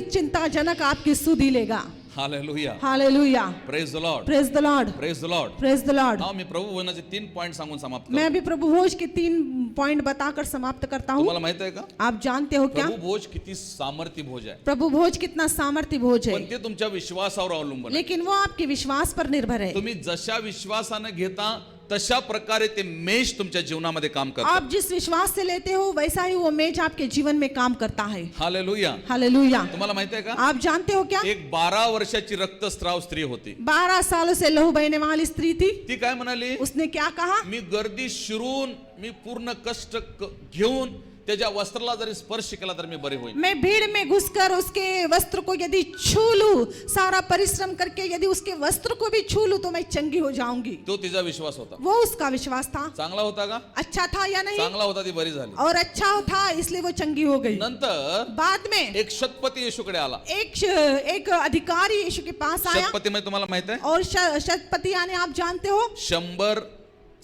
चिंताजनक आपकी सुधि लेगा। Hallelujah, hallelujah, praise the lord, praise the lord, praise the lord. Praise the lord. मी प्रभू भोजनाचे 3 पॉइंट सांगून समाप्त मैं करतो. भी प्रभु भोज के 3 पॉइंट बताकर समाप्त करता हूँ। तुम्हाला माहित आहे का आप जानते हो क्या प्रभु भोज किती सामर्थ्य भोज आहे, प्रभु भोज कितना सामर्थ्य भोज है, पण ते तुमच्या विश्वासावर अवलंबून आहे. लेकिन वो आपके विश्वास पर निर्भर है। तुम्ही जशा विश्वासाने घेता तशा प्रकारे ते मेष तुमच्या जीवनामध्ये काम करतात. आप जिस विश्वास से लेते हो वैसा ही वो मेज आपके जीवन में काम करता है। हालेलुया. हालेलुया। तुम्हाला माहित आहे का आप जानते हो क्या एक 12 वर्षाची रक्तस्राव स्त्री होती. 12 सालों से लहू बहने वाली स्त्री थी। ती काय म्हणाली, उसने क्या कहा, मी गर्दी शिरून मी पूर्ण कष्ट घेऊन त्याच्या वस्त्राला जरी स्पर्श केला तर मी बरी होईन. मैं भीड़ में घुसकर उसके वस्त्र को यदि छू लूं, सारा परिश्रम करके यदि उसके वस्त्र को भी छू लूं तो मैं चंगी हो जाऊंगी। तो तिचा विश्वास होता. वो उसका विश्वास था। चांगला होता का, अच्छा था या नहीं, चांगला होता, ती बरी झाली. और अच्छा था इसलिए वो चंगी हो गई। नंतर बाद में एक शतपती येशूकडे आला. एक अधिकारी यीशु के पास आया, शतपती म्हणजे तुम्हाला माहित आहे और शतपति यानी आप जानते हो 100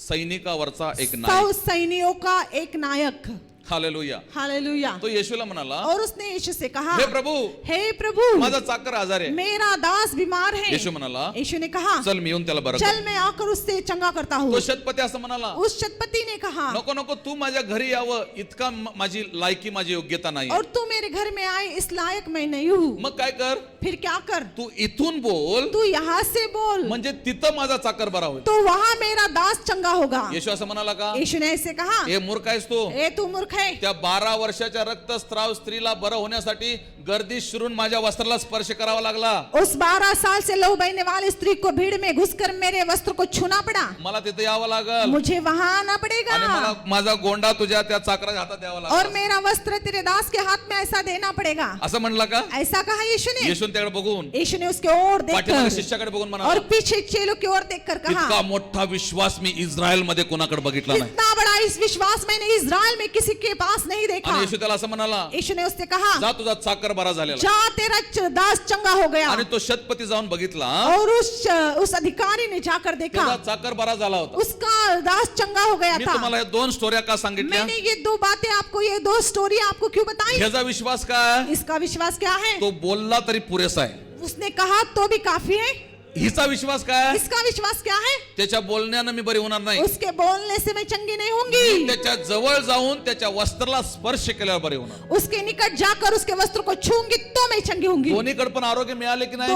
सैनिकावरचा एक 100 नायक. सैनियों का एक नायक। हालेलुया. हालेलुया। तो येशूला म्हणाला, और उसने यीशु से कहा, हे प्रभु, हे प्रभु, माझा चाकर आजार आहे. मेरा दास बीमार है। येशू म्हणाला, यीशु ने कहा, चल मी येऊन त्याला बरं चल करतो. मैं आकर उससे चंगा करता हूँ। तो शतपती असं म्हणाला, उस शतपति ने कहा, नको नको, तू माझ्या घरी यावं इतका माझी लायकी, माझी योग्यता नाही. और तू मेरे घर में आए इस लायक मैं नहीं हूँ। मग काय कर, फिर क्या कर, तू इथून बोल, तू यहाँ से बोल, म्हणजे तिथं माझा चाकर बरा होईल. तो वहाँ मेरा दास चंगा होगा। येशू असं म्हणाला का, यीशु ने ऐसे कहा, हे मूर्ख आहेस तू. ए तू मूर्ख है। त्या 12 वर्षाच्या रक्तस्राव स्त्रीला बरं होण्यासाठी गर्दी शिरून माझ्या वस्त्राला स्पर्श करावा लागला. उस 12 साल से लहू बहने वाली स्त्री को भीड़ में घुसकर मेरे वस्त्र को छूना पड़ा। मला तिथे यावं लागल, मुझे वहां आना पड़ेगा, आणि मला माझा गोंडा तुझ्या त्या चाकराच्या हातात द्यावा और लागला. मेरा वस्त्र तेरे दास के हाथ में ऐसा देना पड़ेगा। असं म्हणला का, ऐसा कहा यीशु ने। येशून त्याकडे बघून, यीशु ने उसके ओर पाठीमागे देखकर शिष्याकडे बघून और म्हणाला, पीछे चेलों की ओर देखकर इतका कहा, मोठा विश्वास मी इस्रायल मध्ये कोणाकडे बघितला नाही. इतना बड़ा इस विश्वास मैंने इज़राइल में किसी के पास नहीं देखा। आणि येशू त्याला असं म्हणाला, यीशु ने उससे कहा, जा तुझा चाकर बरा झालेला. जा तेरा दास चंगा हो गया। आणि तो शतपती जाऊन बघितला, और उस अधिकारी ने जाकर देखा, त्याचा चाकर बरा झाला होता. उसका दास चंगा हो गया मी था। तुम्हाला या 2 स्टोऱ्या का सांगितल्या, मैंने ये 2 बातें आपको, ये 2 स्टोरी आपको क्यों बताई? ह्याचा विश्वास काय, इसका विश्वास क्या है? तो बोलला तरी पुरेसा आहे. उसने कहा तो भी काफी है। हिचा विश्वास काय, इसका विश्वास क्या है? त्याच्या बोलण्यानं मी बरी होणार नाही, उसके बोलने से मैं चंगी नहीं होंगी, त्याच्या जवळ जाऊन त्याच्या वस्त्राला स्पर्श केल्यावर बरी होणार. उसके निकट जाकर उसके वस्त्र को छूंगी तो मैं चंगी होंगी। दोन्हीकडे पण आरोग्य मिळाले की नाही.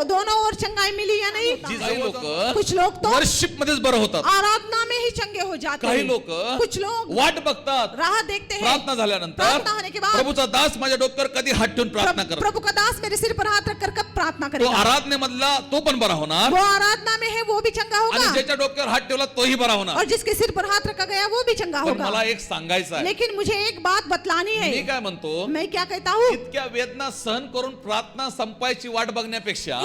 दोनों ओर चंगाई मिली या नहीं? काही लोक कुछ लोग तो वर्शिप मध्येच बरं होतात, आराधना में ही चंगे हो जाते काही हैं। लोक कुछ लोग वाट बघतात, राह देखते हैं, प्रार्थना झाल्यानंतर प्रार्थना होने के बाद प्रभूचा दास माझ्या डोक्यावर कधी हात ठेवून प्रार्थना करतो, प्रभु का दास मेरे सिर पर हाथ रखकर कब प्रार्थना तो करेगा? आराधनेमधला तो पण बरा होणार, वो आराधना में है वो भी चंगा आणि होगा, ज्याच्या डोक्यावर हात ठेवला तोही बरा होणार. और जिसके सिर पर हाथ रखा गया वो भी चंगा पण होगा। मला एक सांगायचं आहे, लेकिन मुझे एक बात बतलानी मी है। काय म्हणतो, मैं क्या कहता हूँ, इतक्या वेदना सहन करून प्रार्थना संपायची वाट बघण्यापेक्षा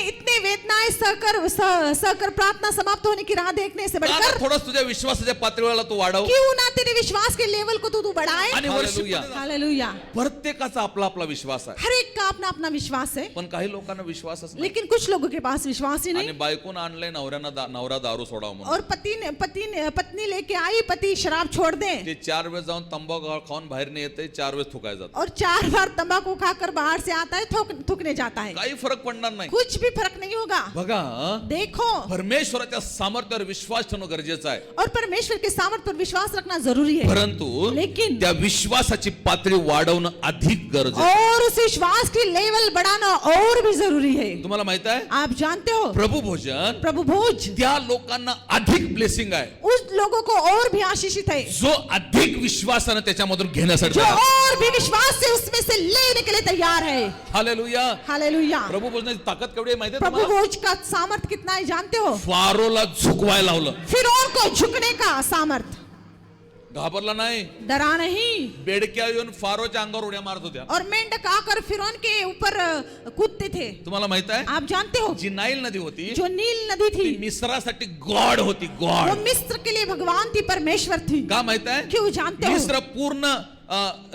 इतने वेदनाएं सहकर प्रार्थना समाप्त होने की राह देखने से बढ़कर थोडं तुझ्या विश्वासाच्या पातळीला तू वाढव, क्यों ना तेरे विश्वास के लेवल को तू बढ़ाए। आणि हालेलुया, हालेलुया। प्रत्येकाचा आपला आपला विश्वास आहे, हर एक का अपना अपना विश्वास है, पण काही लोकांना विश्वासच नाही. लेकिन कुछ लोगों के पास विश्वास ही आणि नहीं। बायकोनं आणलंय नवरा दारू सोडावं म्हणून, और पत्नी लेके आई, पति शराब छोड़ दे, ते 4 वेळेस जाऊन तंबाखू खाऊन बाहेर नाही येते, 4 वेळेस थुकाय जात, और 4 बार तंबाकू खाकर बाहर से आता है, थूकने जाता है, काही फरक पडणार नाही. कुछ भी फर्क नहीं होगा। बघा, देखो, परमेश्वराच्या सामर्थ्यावर विश्वास ठेवणं गरजेचं आहे, और परमेश्वर के सामर्थ्य पर विश्वास रखना जरूरी है, परंतु लेकिन त्या विश्वासाची पातळी वाढवणं अधिक गरजेचं आहे. और उस विश्वास की लेवल बढ़ाना और भी जरूरी है। तुम्हाला माहित आहे, आप जानते हो, प्रभु भोजन प्रभु भोज त्या लोकांना अधिक ब्लेसिंग आहे उस लोगों को और भी आशीषित है जो अधिक विश्वासानं त्याच्यामधून घेण्यासाठी जो तयार. और भी विश्वास से उसमें से लेने के लिए तैयार है। हालेलुया. हालेलुया। प्रभु भोजनाची ताकद केवढी आहे माहिती आहे प्रभु तुम्हाला? भोज का सामर्थ कितना है जानते हो? फारोला झुकवायला लावलं, फिरौन को झुकने का सामर्थ, घाबरला नाही. डरा नहीं। बेडक्या येऊन फारोच्या अंगावर उड्या मारत होत्या. और मेंढक आकर फिरौन के ऊपर कूदते थे। तुम्हाला माहित आहे, आप जानते हो, जी नाईल नदी होती जो नील नदी थी ती मिस्रासाठी गॉड होती, वो गॉड. मिस्र के लिए भगवान थी, परमेश्वर थी। का माहित आहे? क्यों जानते हो? मिस्र पूर्ण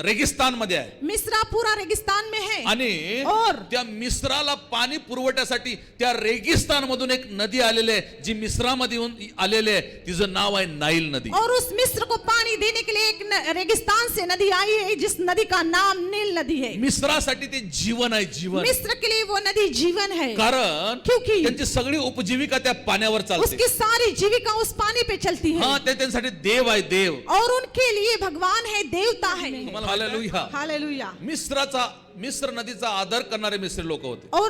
रेगिस्तान मध्ये आहे मिस्र पूरा रेगिस्तान में है आणि और त्या मिस्राला पाणी पुरवठ्यासाठी त्या रेगिस्तान मधून एक नदी आलेली आहे जी मिस्रामध्ये येऊन आलेली आहे तिचं नाव आहे नाईल नदी और उस मिस्र को पानी देने के लिए एक रेगिस्तान से नदी आई है जिस नदी का नाम नील नदी है। मिस्रासाठी ते जीवन आहे जीवन मिस्र के लिए वो नदी जीवन है कारण क्योंकि त्यांची सगळी उपजीविका त्या पाण्यावर चालते उसकी सारी जीविका उस पानी पे चलती है हा ते त्यांच्यासाठी देव आहे देव और उनके लिए भगवान है देवता है। Hallelujah hallelujah. मिस्र नदीचा आदर करणारे मिस्री लोक होते और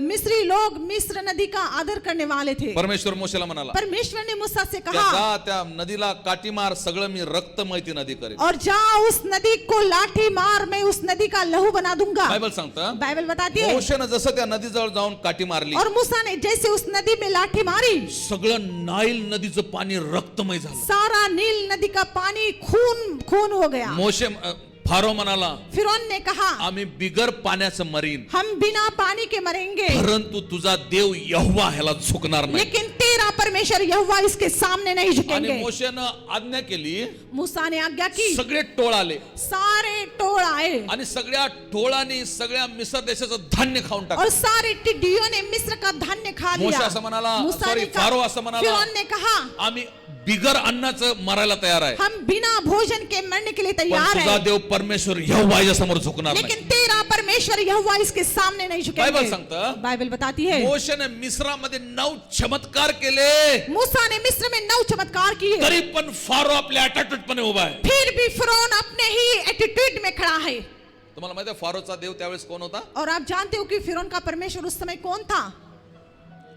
मिस्री लोग मिस्र नदी का आदर करने वाले थे। परमेश्वर मोशेला म्हणाला परमेश्वर ने मूसा से कहा जा त्या नदीला काठी मार सगळं मी रक्तमय ती नदी करेन और जा उस नदी को लाठी मार मैं उस नदी का लहू बना दूंगा। बायबल सांगतं बाइबल बताती है मोशेनं जसं त्या नदीजवळ जाऊन काठी मारली और मूसा ने जैसे उस नदी में लाठी मारी सगळं नाईल नदीचं पाणी रक्तमय झालं सारा नील नदी का पानी खून खून हो गया। मोशे फारो म्हणाला फिरौन ने कहा आम्ही बिगर पाण्याचं मरीन हम बिना पानी के मरेंगे परंतु तुझा देव यहोवा ह्याला झुकणार नाही लेकिन तेरा परमेश्वर यहोवा इसके सामने नहीं आणि झुकेंगे। मोशेनं आज्ञा केली मूसा ने आज्ञा की सगळे टोळ आले सारे टोळ आए आणि सगळ्या टोळांनी सगळ्या मिस्र देशाचं धान्य खाऊन और टाकलं सारे टिड्डियों ने मिस्र का धान्य खा मोशे लिया। असं म्हणाला मूसा सॉरी ने कहा फारो असं म्हणाला फिरौन ने कहा आम्ही बिगर अन्नाचं मरायला तयार आहे हम बिना भोजन के मरने के लिए पण तैयार तुझा है देव परमेश्वर यहोवा याच्या समोर झुकणार नाही लेकिन तेरा परमेश्वर यहोवा इसके सामने नहीं बाइबल झुकेंगे। सांगतं बाइबल बताती है मोशेने मिस्रामध्ये 9 चमत्कार केले मूसा ने मिस्र में 9 चमत्कार किए तरी पण फारो आपल्या अटॅटूटपणे उभा आहे फिर भी फिरौन अपने ही एटीट्यूड में खड़ा है। तुम्हाला माहिती आहे फारोचा देव त्यावेळेस कोण होता और आप जानते हो कि फिरौन का परमेश्वर उस समय कौन था?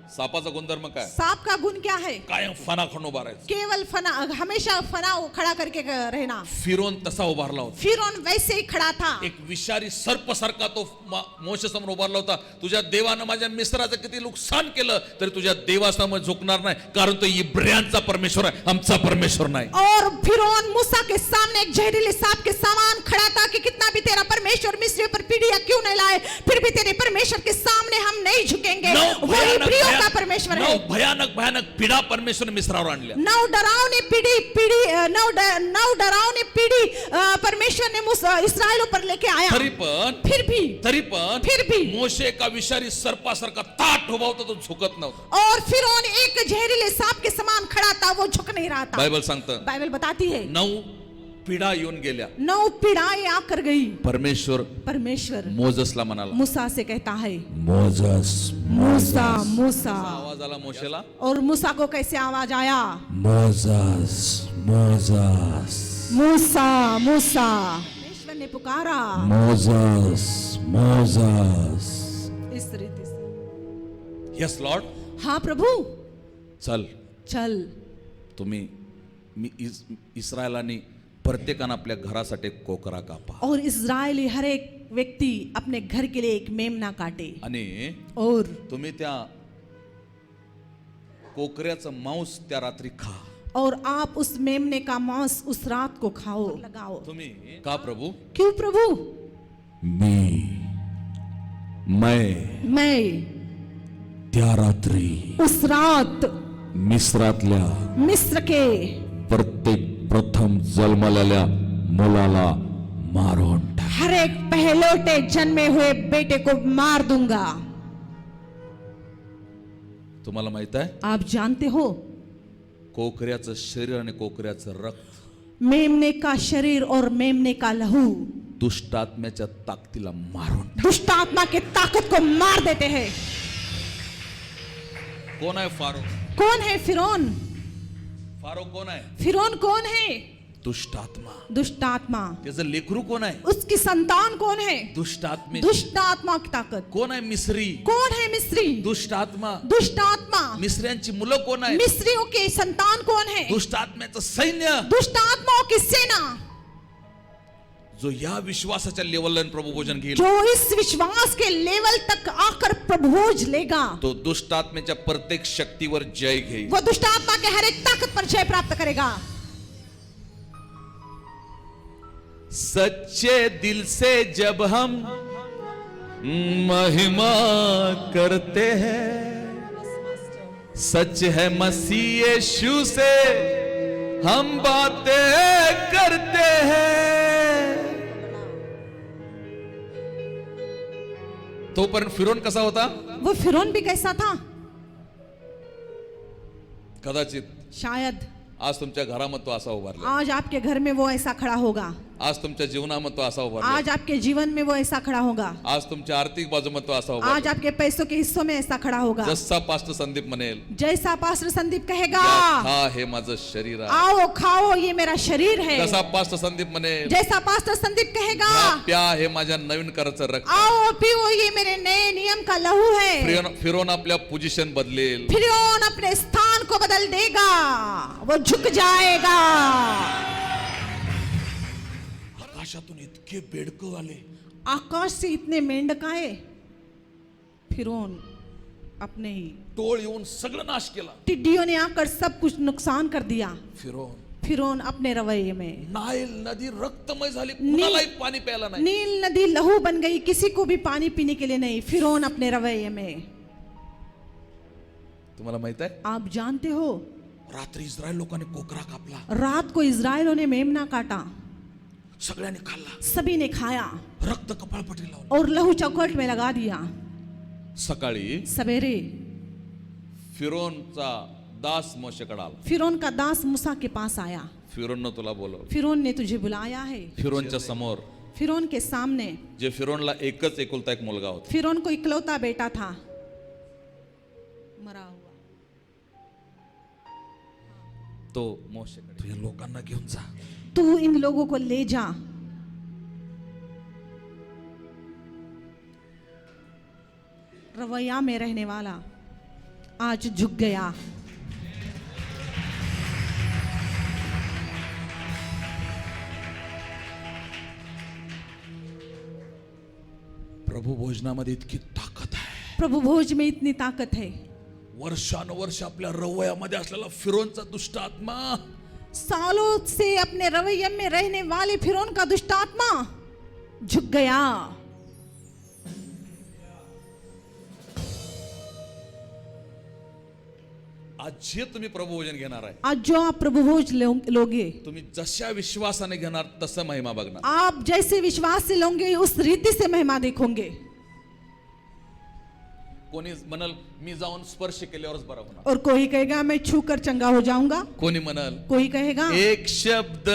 सापाचा गुणधर्म काय सांप का गुण क्या है? कायम फना खाऊन उभा राहायचा केवल फना हमेशा फना खड़ा करके रहना। फिरोन तसा उभारला होता फिरौन वैसे ही खड़ा था। एक विषारी सर्प सारखा तो मोशे समोर उभारला होता तुझ्या देवानं माझ्या मिस्राचं किती नुकसान केलं तरी तुझ्या देवासमोर झुकणार नाही कारण तो इब्राहिमचा परमेश्वर आहे आमचा परमेश्वर नाही। और फिरौन मूसा के सामने एक जहरीले सांप के समान खड़ा था कि कितना भी तेरा परमेश्वर मिस्रियों पर पीढ़ियां क्यों नहीं लाए फिर भी तेरे परमेश्वर के सामने हम नहीं झुकेंगे। वो इब्रियों का परमेश्वर है। भयानक भयानक पीडा परमेश्वर मिस्रावर आणल्या 9 डरावनी पीढ़ी परमेश्वर ने इस्राएलों पर लेके आया। तरी पण फिर भी मोशे का विषारी सर्पासारखा ताठ उभा होता तो झुकत नव्हता और फिरौन एक जहरीले सांप के समान खड़ा था वो झुक नहीं रहा था। बाइबल सांगतं बाइबल बताती है 9 पीडा येऊन गेल्या 9 पीड़ाएं आकर गई। परमेश्वर मोजसला म्हणाला मूसा से कहता है मोजस मूसा मूसा आवाज आला मोशेला और मूसा को कैसे आवाज आया मोजस मोजस मूसा मूसा परमेश्वर ने पुकारा मोजस मोजस इस रीति से। यस लॉर्ड हाँ प्रभु चल चल। तुम्ही इस्रायलांनी प्रत्येकानं आपल्या घरासाठी एक कोकरा कापा और इस्राएली हर एक व्यक्ति अपने घर के लिए एक मेमना काटे आणि और तुम्ही त्या कोकऱ्याचं मांस त्या रात्री खा और आप उस मेमने का मांस उस रात को खाओ लगाओ। तुम्ही का प्रभु क्यों प्रभु? मैं त्या रात्री उस रात मिस्र के प्रत्येक प्रथम जन्मलेल्या मुलाला मारून हर एक पहलौठे जन्मे हुए बेटे को मार दूंगा। तुम्हाला माहित आहे आप जानते हो कोकऱ्याचं शरीर आणि कोकऱ्याचं रक्त मेमने का शरीर और मेमने का लहू दुष्टात्म्याच्या ताकदीला मारून दुष्ट आत्मा के ताकत को मार देते हैं। कोण आहे फारो? कौन है फिरौन? फारो कोण आहे? फिरौन कौन है? दुष्ट आत्मा। दुष्ट आत्मा। त्याचं लेकरू कोण आहे? उसकी संतान कौन है? दुष्ट आत्मे। दुष्ट आत्मा की ताकत। कोण आहे? मिस्री। कौन है मिस्री? दुष्ट आत्मा। दुष्ट आत्मा। मिस्रियांची मुलं कोण आहे? मिस्रियों के संतान कौन है? दुष्ट आत्म्याचं सैन्य। दुष्ट आत्माओं की सेना जो या विश्वासाच्या लेवलला प्रभु भोजन घेईल जो इस विश्वास के लेवल तक आकर प्रभुभोज लेगा तो दुष्ट आत्मेच्या प्रत्येक शक्तीवर जय घेईल। वो दुष्ट आत्मा के हर एक ताकत पर जय प्राप्त करेगा। सच्चे दिल से जब हम महिमा करते हैं सच है मसीह यीशु से हम बातें करते हैं तोपर्यंत फिरोन कसा होता? वो फिरौन भी कैसा था? कदाचित शायद आज तुमच्या घरामध्ये तो असा उभारला, आज आपके घर में वो ऐसा खड़ा होगा, आज तुमच्या जीवनामध्ये तो असा उभारला, आज आपके जीवन में वो ऐसा खड़ा होगा, आज तुमच्या आर्थिक बाजूमध्ये तो असा आज उभारला. आपके पैसों के हिस्सों में ऐसा खड़ा होगा. जसा पास्टर संदीप म्हणेल, जैसा पास्टर संदीप कहेगा, "या खा हे माझं शरीर आहे." आओ खाओ ये मेरा शरीर है. जसा पास्टर संदीप म्हणेल, जैसा पास्टर संदीप कहेगा, "या प्या हे माझ्या नवीन कराचं रक्त." आओ पियो ये मेरे नए नियम का लहू है. फिरोन आपल्या पोझिशन बदलेल, फिरौन अपने स्थान को बदल देगा, वो झुक जाएगा. आकाशातून इतके बेडकं आले, आकाश से इतने मेंढक आए. फिरौन अपने ही टोळ येऊन सगळं नाश केला. टिड्डियों ने आकर सब कुछ नुकसान कर दिया. फिरौन अपने रवैये में, नाईल नदी रक्तमय झाली, कुणालाही पाणी प्यायला नाही. नील नदी लहू बन गई, किसी को भी पानी पीने के लिए नहीं. फिरौन अपने रवैये में. तुम्हाला माहित आहे, आप जानते हो, रात्री इस्रायल लोकांनी कोकरा कापला, रात को इजरायलों ने मेमना काटा, सगळ्यांनी खाल्ला, सभी ने खाया रक्त कपाळपट्टी लावलं. और लहू चौकट में लगा दिया. सकाळी सवेरे फिरोनचा दास मोशेकडे आला. फिरौन का दास मूसा के पास आया. फिरोननं तुला बोलवलं. फिरौन ने तुझे बुलाया है. फिरोनच्या समोर, फिरौन के सामने, जे फिरोनला एकच एकुलता एक मुलगा होता, फिरौन को इकलौता बेटा था, मरा हुआ. तो मोशेकडे, तू या लोकांना घेऊन जा, तू इन लोगों को ले जा. रवैया में रहने वाला आज झुक गया. प्रभू भोजनामध्ये इतकी ताकद आहे. प्रभु भोज में इतनी ताकत है. वर्षानुवर्ष आपल्या रवयामध्ये असलेला फिरोनचा दुष्ट आत्मा सालों से अपने रवैये में रहने वाले फिरौन का दुष्ट आत्मा झुक गया. आज जे तुम्ही प्रभू भोजन घेणार आहे, आज जो आप प्रभु भोज लोगे, तुम्ही जशा विश्वासाने घेणार तसं महिमा बघणार. आप जैसे विश्वास से लोगे उस रीति से महिमा देखोगे. कोणी म्हणाल मी जाऊन स्पर्श केल्यावरच बरा होणार, और कोई कहेगा मैं छू कर चंगा हो जाऊंगा. कोणी म्हणाल कोई कहेगा एक शब्द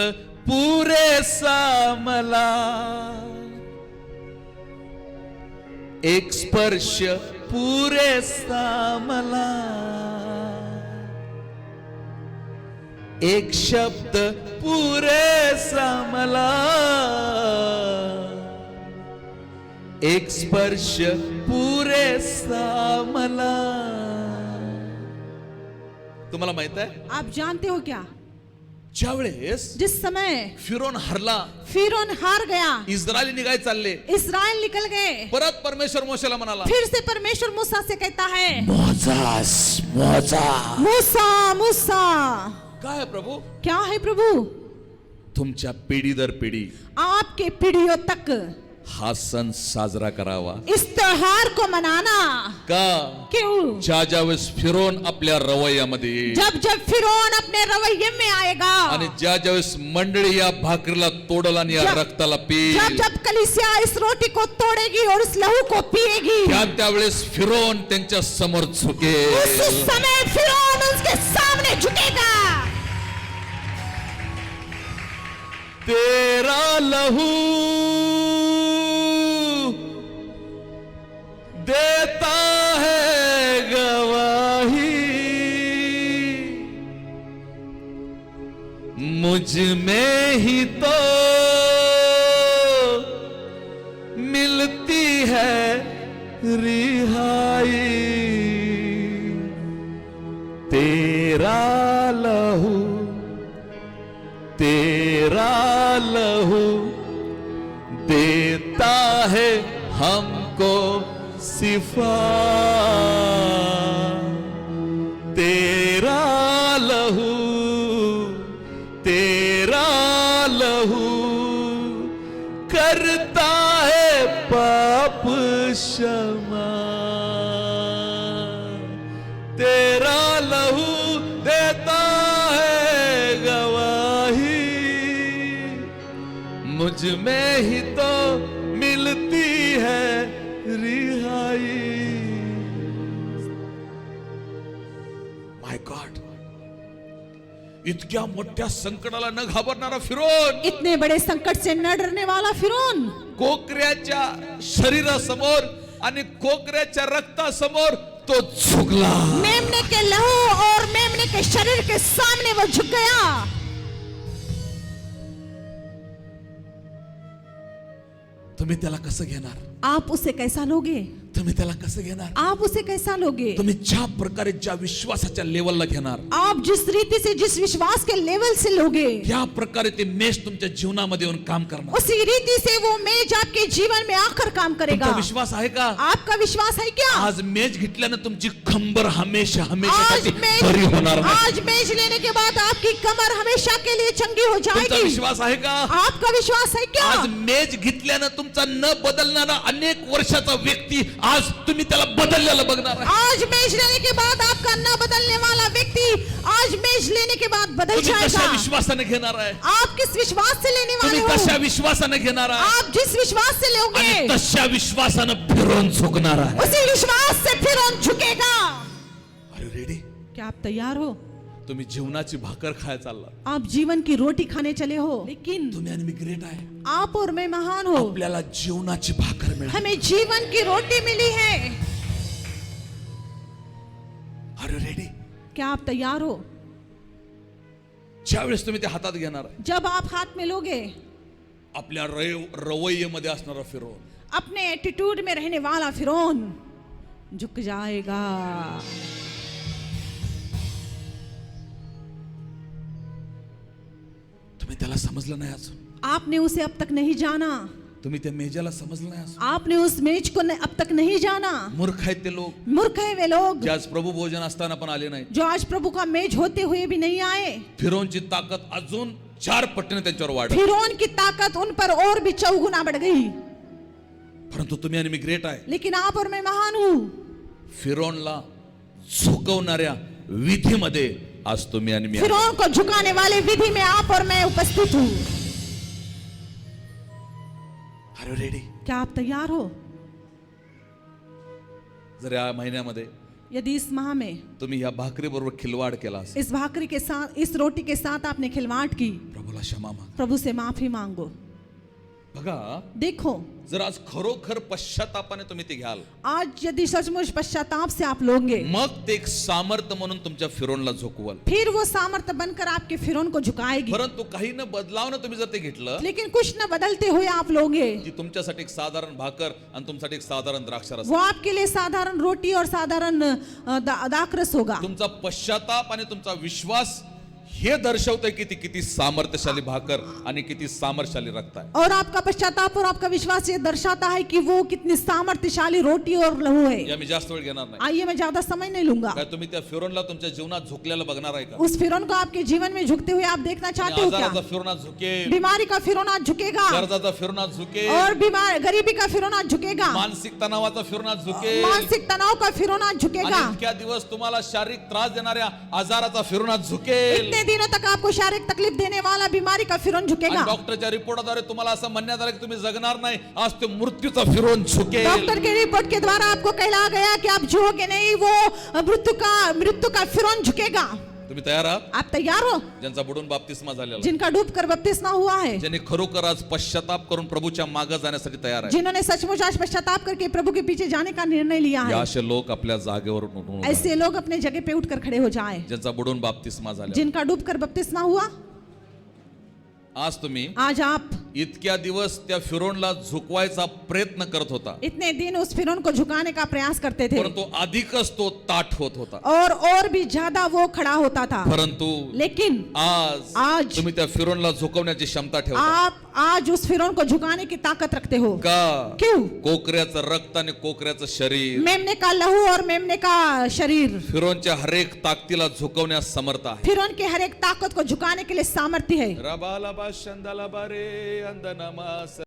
पुरेसा मला, एक स्पर्श पुरेसा मला, एक शब्द पुरेसा मला, एक स्पर्श पुरेसा मला. तुम्हाला माहित आहे, आप जानते हो क्या, ज्यावेळेस जिस समय फिरोन हरला, फिरौन हार गया, इस्रायली निघाय चालले, इस्राएल निकल गए, परत परमेश्वर मोशेला म्हणाला, फिर से परमेश्वर मूसा से कहता है, मोजास मोजा. मूसा मूसा. काय आहे प्रभू? क्या है प्रभु? तुमच्या पिढी दर पिढी आपके पीढ़ियों तक हा सण साजरा करावा. इस त्योहार को मनाना. का? क्यों? ज्यावेळेस फिरोन आपल्या रवैयामध्ये येईल, जब जब फिरौन अपने रवैये में आएगा, आणि ज्यावेळेस मंडळी या भाकरीला तोडल आणि या जब- रक्ताला जब पिईल, जब कलीसिया इस रोटी को तोड़ेगी और इस लहू को पिएगी, त्यावेळेस फिरोन त्यांच्या समोर उस झुकेल. समय फिरौन उसके सामने झुकेगा. तेरा लहू देता है गवाही, मुझ में ही तो मिलती है रिहाई. तेरा लहू, तेरा लहू देता है हमको सिफा. तेरा लहू, तेरा लहू करता है पाप क्षमा. तेरा लहू देता है गवाही, मुझ में ही तो मिलती है रिहाई. इतक्या मोठ्या संकटाला न घाबरणारा फिरोन, इतने बड़े संकट से न डरने वाला फिरौन, कोकऱ्याच्या शरीरासमोर आणि कोकऱ्याच्या रक्तासमोर तो झुकला. मेमने के लहू और मेमने के शरीर के सामने वो झुक गया. तुम्ही त्याला कसं घेणार? आप उसे कैसा लोगे? तुम्ही त्याला कसं घेणार? आप उसे कैसा लोगे? तुम्ही ज्या प्रकारे ज्या विश्वासाच्या लेवलला घेणार, आप जिस रीति से जिस विश्वास के लेवल से लोगे, या प्रकारे ते मेष तुमच्या जीवनामध्ये येऊन काम करणार. उसी रीति से वो मेज आपके जीवन में आकर काम करेगा. तुमचा विश्वास आहे का? आपका विश्वास है क्या? आज मेज घेतल्यानं तुमची कंबर हमेशा आज हमेशा मेज बरी होणार नाही. आज मेज लेने के बाद आपकी कमर हमेशा के लिए चंगी हो तुमचा जाएगी. विश्वास आहे का? आपका विश्वास है क्या? आज मेज घेतल्यानं तुमचा न बदलणारा अनेक वर्षाचा व्यक्ती आज तुम्ही त्याला बदललेलं बघणार आहे. आज मेज लेने के बाद आपका न बदलने वाला व्यक्ति आज मेज लेने के बाद बदल तुम्ही कशा जाएगा. विश्वासाने घेणार आहे? आप किस विश्वास से लेने वाले तुम्ही हो? कशा विश्वासाने घेणार आहे? आप जिस विश्वास से आणि लोगे तशा विश्वासानं फिरून झुकणार आहे. उसी विश्वास से फिर हम झुकेगा. अरे रेडी? क्या आप तैयार हो? तुम्ही जीवनाची भाकर खायला चालला. आप जीवन की रोटी खाने चले हो, लेकिन तुम्ही आणि मी ग्रेट आहे. आप और मैं महान हो. आपल्याला जीवनाची भाकर मिळाली. हमें जीवन की रोटी मिली है. अरे रेडी? क्या आप तैयार हो? ज्यावेळेस तुम्ही ते हातात घेणार आहे, जब आप हाथ में लोगे, आपल्या रवैयेमध्ये असणारा फिरोन, अपने एटीट्यूड में रहने वाला फिरौन झुक जाएगा. तुम्ही त्याला समजलं नाही अजून. आपने उसे अब तक नहीं जाना. तुम्ही त्या मेजाला समजलं नाही अजून. आपने उस मेज को अब तक नहीं जाना. मूर्ख आहेत ते लोक, मूर्ख है वे लोग जे आज प्रभू भोजन असताना पण आले नाही. जो आज प्रभु का मेज होते हुए भी नहीं आए. फिरोनची ताकद अजून 4 पटीने त्यांच्यावर वाढली. फिरौन की ताकत उन पर और भी 4 गुना बढ़ गई. परंतु तुम्ही आणि मी ग्रेट आहे. लेकिन आप और मैं महान हूं. फिरोनला झुकवणाऱ्या विधीमध्ये आज तुम्ही आणि मी आहे. फिरौन को झुकाने वाले विधि में आप और मैं उपस्थित हूं. अरे रेडी? क्या आप तैयार हो? जर या महिन्यामध्ये यदि इस माह में तुम्ही या भाकरी बरोबर खिलवाड केला असेल, इस भाकरी के साथ, इस रोटी के साथ आपने खिलवाड़ की, प्रभूला क्षमा माग. प्रभु से माफी मांगो. बघा, देखो, जर आज खरोखर पश्चातापाने तुम्ही ते घ्याल, आज यदि सचमुच पश्चाताप से आप लोगे, मग ते एक सामर्थ्य म्हणून तुमच्या फिरोनला झोकवाल. फिर वो सामर्थ्य बनकर आपके फिरौन को झुकाएगी. परंतु काही न बदलावनं तुम्ही जर ते घेतलं, लेकिन कुछ न बदलते हुए आप लोगे, ती तुमच्यासाठी एक साधारण भाकर आणि तुमच्यासाठी एक साधारण द्राक्षारस. वो आपके लिए साधारण रोटी और साधारण दाखरस होगा. तुमचा पश्चाताप आणि तुमचा विश्वास हे दर्शवतंय की ती किती सामर्थ्यशाली भाकर आणि किती सामर्थ्यशाली रक्त आहे. और आपका पश्चाताप और आपका विश्वास ये दर्शाता है कि वो कितनी सामर्थ्यशाली रोटी और लहू है. या मी जास्त वेळ घेणार नाही. आइए, मैं ज्यादा समय नहीं लूंगा. काय तुम्ही त्या फिरोनला तुमच्या जीवनात झुकलेलं बघणार आहे का? उस फिरौन को आपके जीवन में झुकते हुए आप देखना चाहते हो क्या? आजाराचा फिरोन आज झुकेल, बीमारी का फिरौन आज झुकेगा, कर्जाचा फिरोन आज झुकेल, और बीमार गरीबी का फिरौन आज झुकेगा, मानसिक तणावाचा फिरोन आज झुकेल, मानसिक तणाव का फिरौन आज झुकेगा. आणि इतक्या दिवस तुम्हाला शारीरिक त्रास देणाऱ्या आजाराचा फिरोन आज झुकेल. इतने दिनों तक आपको शारीरिक तकलीफ देने वाला बीमारी का फिरौन झुकेगा. आणि डॉक्टरच्या रिपोर्टद्वारे तुम्हाला असं म्हणण्यात आलं की तुम्ही जगणार नाही, आज ते मृत्यूचा फिरोन झुकेल. डॉक्टर के रिपोर्ट के द्वारा आपको कहला गया कि आप जियोगे नहीं, वो मृत्यु का फिरौन झुकेगा. तुम्ही तयार आहात? आप तैयार हो? ज्यांचा बुडून बाप्तिस्मा झालेला, जिनका डूब कर बपतिस्मा हुआ है, ज्यांनी खरोखर आज पश्चाताप करून प्रभूच्या मागे जाण्यासाठी तयार आहे, जिन्होंने सचमुच आज पश्चाताप करके प्रभु के पीछे जाने का निर्णय लिया या है, असे लोक आपल्या जागेवरून उठून उभे आहेत. ऐसे लोग अपने जगह पे उठकर खड़े हो जाएं. ज्यांचा बुडून बाप्तिस्मा झाला, जिनका डूब कर बपतिस्मा हुआ, आज तुम्ही आज आप इतक्या दिवस त्या फिरोनला झुकवायचा प्रयत्न करत होता, इतने दिन उस फिरौन को झुकाने का प्रयास करते थे, परंतु अधिकच तो ताठ होत होता. और भी ज्यादा वो खड़ा होता था. परंतु लेकिन आज तुम्ही त्या फिरोनला झुकवण्याची क्षमता ठेवता. आप आज उस फिरौन को झुकाने की ताकत रखते हो. का? क्यों? कोकऱ्याचं रक्त आणि कोकऱ्याचं शरीर मेमने का लहू और मेमने का शरीर फिरोनच्या हरेक ताकदीला झुकवण्यास समर्थ आहे. फिरौन के हर एक ताकत को झुकाने के लिए सामर्थ्य है. रबाला बा शंदाला बारे अंदनामा